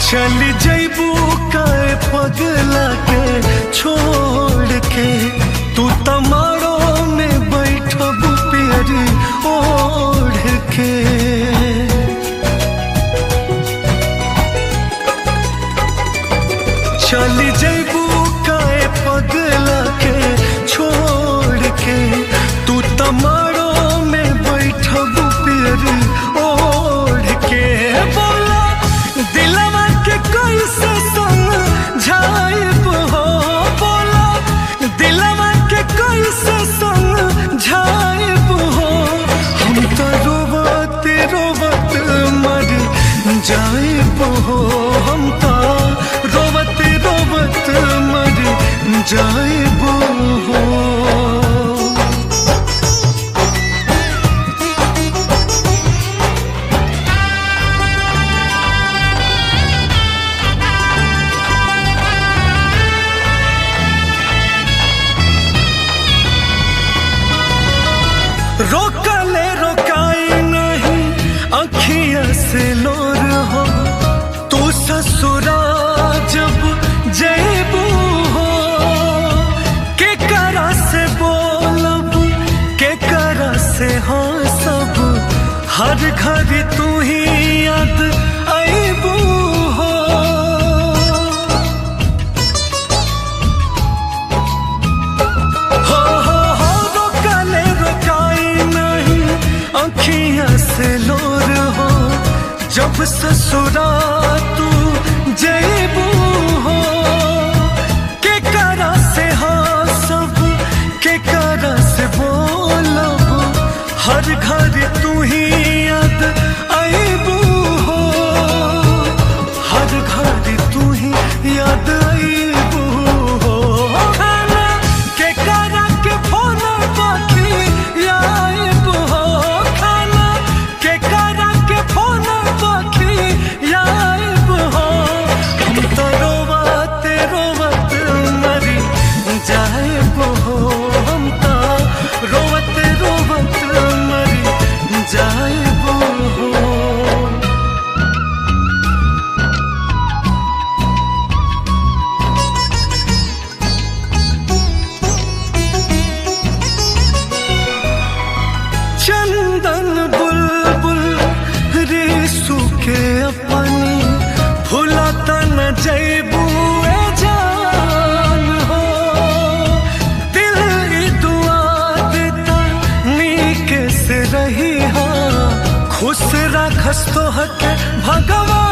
चली जैबू काए पगला के छोड़ के तू तमारो में बैठबू प्यारी ओढ़ के। चली जैबू काए पगला के छोड़ के तू तमारो में बैठबू प्यारी ओढ़ के। बोला दिलवा के कैसे समझाइब हो, बोला दिलवा के कैसे समझाइब हो। हम तो रोवत रोवत मर जाइब हो, हम तो रोवत रोवत मर जाइब हो। रोकले रोकाई नहीं अखियाँ से लोर हो, तू ससुरा जब जैबू हो। के करा से बोलब के करा से हंसब, हर घड़ी तू ही याद आईबू हो। रोकले रोकाई नहीं अखियाँ से लोर हो, जब ससुरा तू जैबू हो। के करा से हंसब के करा से बोलब, हर घर तू ही याद आईबू हो। हर घर तू ही याद आईबू हो। खाना के करा के फोन बाकी आईब हो, खाना के करा के फोन बाकी आईब हो। हम तो रोवत रोवत मरी जाइब हो, हम तो रोवत रोवत मरी जाइब हो। चंदन बुलबुल रेसू के अपनी भुलाता न जैबू ए जान हो। दिल ई दुआ देता नीके से रही हा, खुश रखस तोहके भगवान।